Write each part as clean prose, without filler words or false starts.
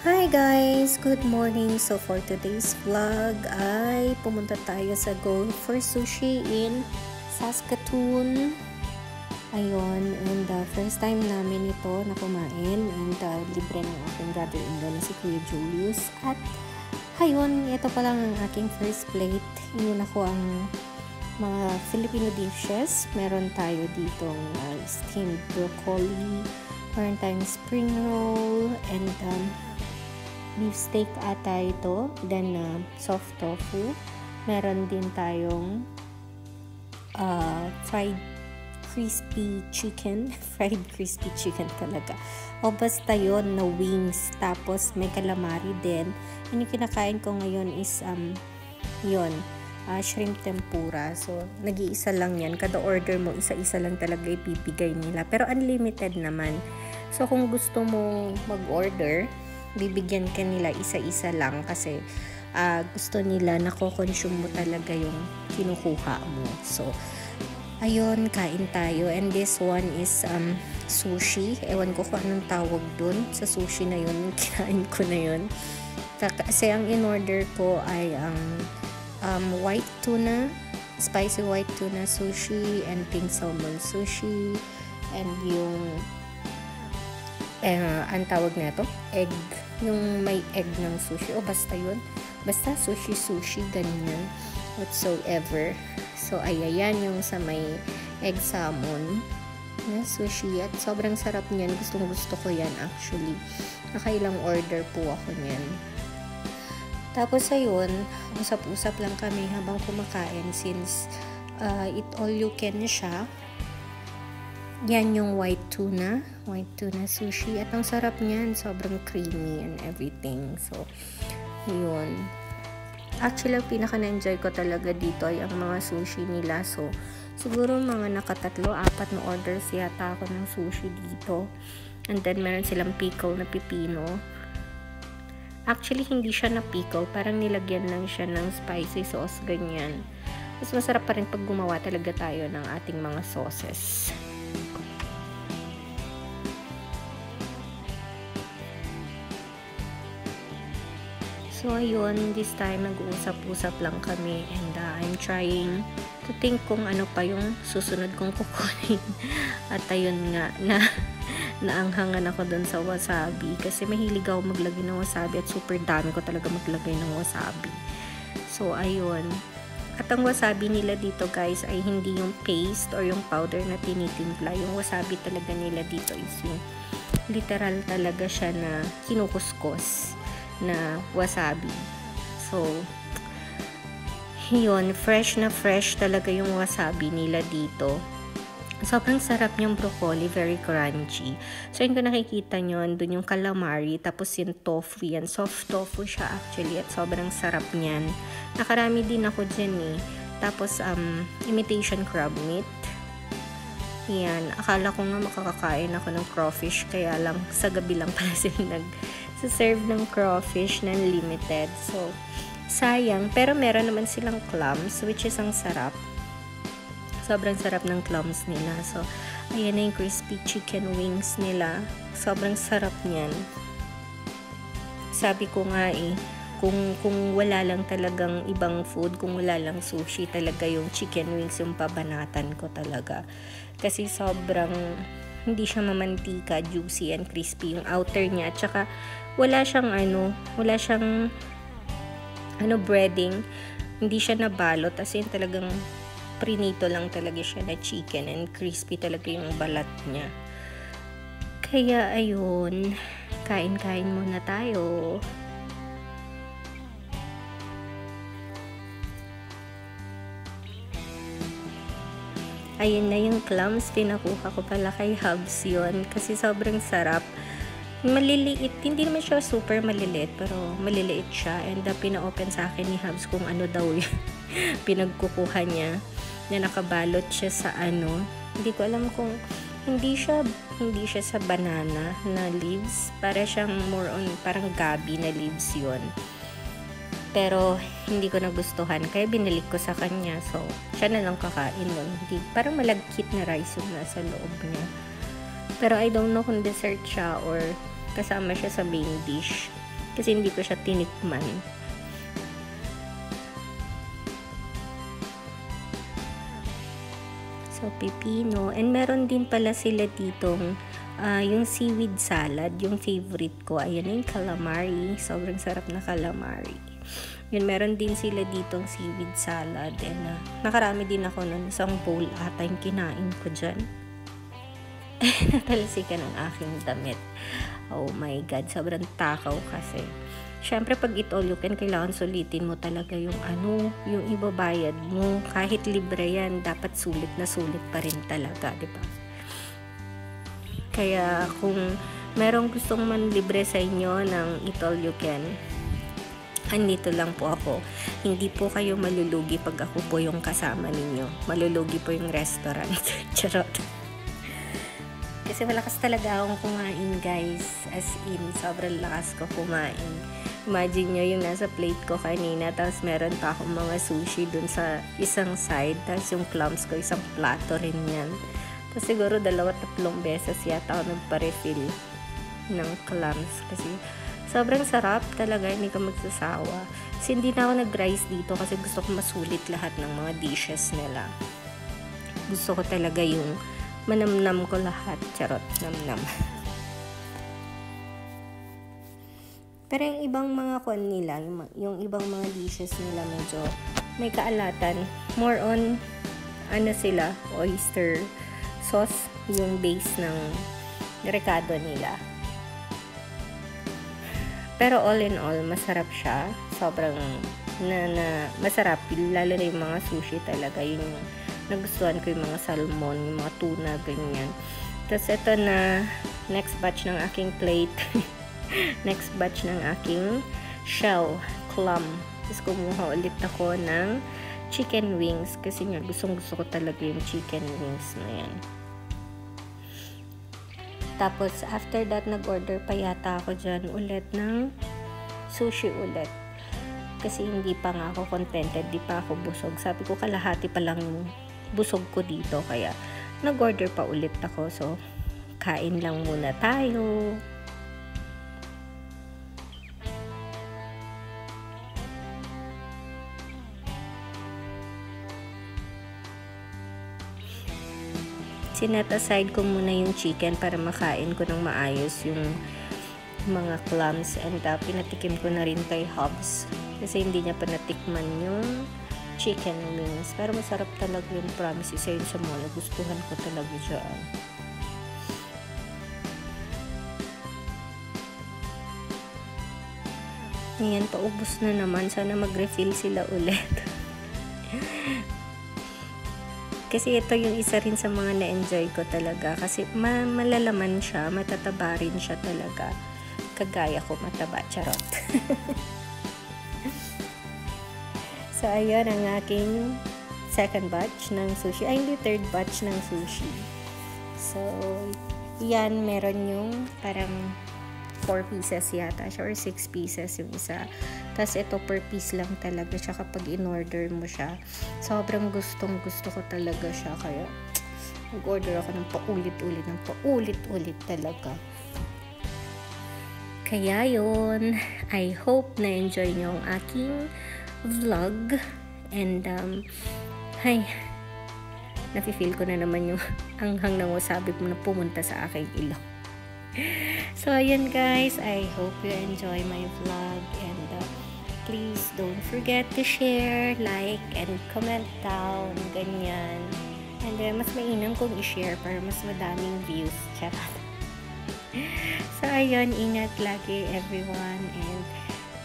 Hi guys! Good morning! So for today's vlog ay pumunta tayo sa Go for Sushi in Saskatoon. Ayun, and first time namin ito na kumain and libre ng aking brother-in-law na si Kuya Julius. At ayun, ito pa lang ang aking first plate. Inuna ko ang mga Filipino dishes. Meron tayo ditong steamed broccoli, meron tayong spring roll, and beef steak ata ito, then soft tofu. Meron din tayong fried crispy chicken. Fried crispy chicken talaga. O basta yun, na wings. Tapos may calamari din. And yung kinakain ko ngayon is shrimp tempura. So, nag-iisa lang yan. Kada order mo, isa-isa lang talaga ipipigay nila. Pero unlimited naman. So, kung gusto mo mag-order, bibigyan ka nila isa-isa lang kasi gusto nila nako-consume mo talaga yung kinukuha mo. So, ayun, kain tayo. And this one is sushi. Ewan ko kung anong tawag dun sa sushi na yun. Kinain ko na yun. Kasi ang in-order ko ay ang white tuna, spicy white tuna sushi, and pink salmon sushi, and yung ang tawag na ito, egg, yung may egg ng sushi, o basta yun, basta sushi, ganyan, whatsoever. So, ayan yung sa may egg salmon na sushi, at sobrang sarap niyan, gustong gusto ko yan actually, nakailang order po ako niyan. Tapos ayun, usap-usap lang kami habang kumakain since it all you can siya. Yan yung white tuna sushi. At ang sarap niyan, sobrang creamy and everything. So, yun. Actually, ang pinaka-na-enjoy ko talaga dito ay ang mga sushi nila. So, siguro mga nakatatlo, 4 na orders yata ako ng sushi dito. And then, meron silang pickle na pipino. Actually, hindi siya na pickle. Parang nilagyan lang siya ng spicy sauce, ganyan. Mas masarap pa rin pag gumawa talaga tayo ng ating mga sauces. So, ayun, this time nag-uusap-usap lang kami and I'm trying to think kung ano pa yung susunod kong kukunin. At ayun nga, naanghangan ako dun sa wasabi kasi mahilig ako maglagay ng wasabi at super dami ko talaga maglagay ng wasabi. So, ayun. At ang wasabi nila dito guys ay hindi yung paste or yung powder na tinitimpla. Yung wasabi talaga nila dito is yung literal talaga siya na kinukuskus na wasabi. So, yun, fresh na fresh talaga yung wasabi nila dito. Sobrang sarap yung broccoli, very crunchy. So, yun kung nakikita nyo, dun yung calamari, tapos yung tofu, yan, soft tofu siya actually, at sobrang sarap niyan. Nakarami din ako dyan eh. Tapos, imitation crab meat. Yan, akala ko nga makakakain ako ng crawfish, kaya lang sa gabi lang pala sila nag-serve ng crawfish na limited. So, sayang. Pero meron naman silang clams, which is ang sarap. Sobrang sarap ng clams nila. So, ayan na yung crispy chicken wings nila. Sobrang sarap niyan. Sabi ko nga eh, kung wala lang talagang ibang food, kung wala lang sushi, talaga yung chicken wings yung pabanatan ko talaga. Kasi sobrang hindi siya mamantika, juicy and crispy yung outer niya. At saka wala siyang breading. Hindi siya nabalot, as in talagang prinito lang talaga siya na chicken and crispy talaga yung balat niya. Kaya ayun, kain-kain muna tayo. Ayun na yung clams, pinakuha ko pala kay Hubs yun kasi sobrang sarap. Maliliit, hindi naman siya super maliliit, pero maliliit siya, and pina-open sa akin ni Hubs kung ano daw yung pinagkukuha niya, na nakabalot siya sa hindi ko alam kung hindi siya sa banana na leaves, para siyang more on parang gabi na leaves yun. Pero hindi ko nagustuhan, kaya binalik ko sa kanya. So, siya na lang kakain nun. Parang malagkit na rice yung nasa loob niya. Pero I don't know kung dessert siya or kasama siya sa main dish. Kasi hindi ko siya tinikman. So, pipino. And meron din pala sila ditong yung seaweed salad, yung favorite ko. Ayan yung calamari. Sobrang sarap na calamari. Yun, meron din sila ditong seaweed salad. And nakarami din ako nun. Isang bowl ata yung kinain ko dyan. Natalsikan ang aking damit. Oh my God, sobrang takaw kasi. Syempre, pag eat all you can, kailangan sulitin mo talaga yung yung ibabayad mo. Kahit libre yan, dapat sulit na sulit pa rin talaga, di ba? Kaya, kung merong gustong manlibre sa inyo ng eat all you can, andito lang po ako. Hindi po kayo malulugi pag ako po yung kasama ninyo. Malulugi po yung restaurant. Charot. Kasi malakas talaga akong kumain, guys. As in, sobrang lakas ko kumain. Imagine nyo yung nasa plate ko kanina, tapos meron pa akong mga sushi dun sa isang side, tapos yung clams ko, isang plato rin yan. Tapos siguro 2-3 beses yata ako nagpa-refill ng clams. Kasi sobrang sarap talaga, hindi ka magsasawa. Kasi hindi na ako nag-rice dito kasi gusto ko masulit lahat ng mga dishes nila. Gusto ko talaga yung manamnam ko lahat. Charot, namnam. Pero yung ibang mga kon nila, yung ibang mga dishes nila medyo may kaalatan. More on, sila, oyster sauce, yung base ng recado nila. Pero all in all, masarap siya. Sobrang masarap. Lalo na yung mga sushi talaga. Yung nagustuhan ko yung mga salmon, yung mga tuna, ganyan. Tapos ito na, next batch ng aking plate. Next batch ng aking shell clam. Tapos kumuha ulit ako ng chicken wings. Kasi nga, gusto ko talaga yung chicken wings na yan. Tapos, after that, nag-order pa yata ako dyan ulit ng sushi ulit. Kasi hindi pa nga ako contented, di pa ako busog. Sabi ko, kalahati pa lang yung busog ko dito. Kaya, nag-order pa ulit ako. So, kain lang muna tayo. Sinet aside ko muna yung chicken para makain ko ng maayos yung mga clams, and pinatikim ko na rin kay Hobbs kasi hindi niya pa natikman yung chicken wings. Pero masarap talaga yung, promise, isa yun sa mga gustuhan ko talaga dyan. Ngayon, paubos na naman. Sana mag-refill sila ulit. Kasi ito yung isa rin sa mga na-enjoy ko talaga. Kasi malalaman siya, matataba rin siya talaga. Kagaya ko, mataba. Charot. So, ayan ang aking second batch ng sushi. Ay, hindi, third batch ng sushi. So, yan, meron yung parang 4 pieces yata siya or 6 pieces yung isa. Tapos ito per piece lang talaga siya kapag in-order mo siya. Sobrang gusto ko talaga siya. Kaya nag-order ako ng paulit-ulit talaga. Kaya yun, I hope na-enjoy nyo ang aking vlog. And nafe-feel ko na naman yung anghang ng wasabi mo na pumunta sa aking ilong. So, ayan guys, I hope you enjoy my vlog, and please don't forget to share, like, and comment down, ganyan. And mas mainam kung i-share para mas madaming views. Charot. So, ayun, ingat lagi everyone, and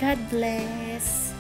God bless!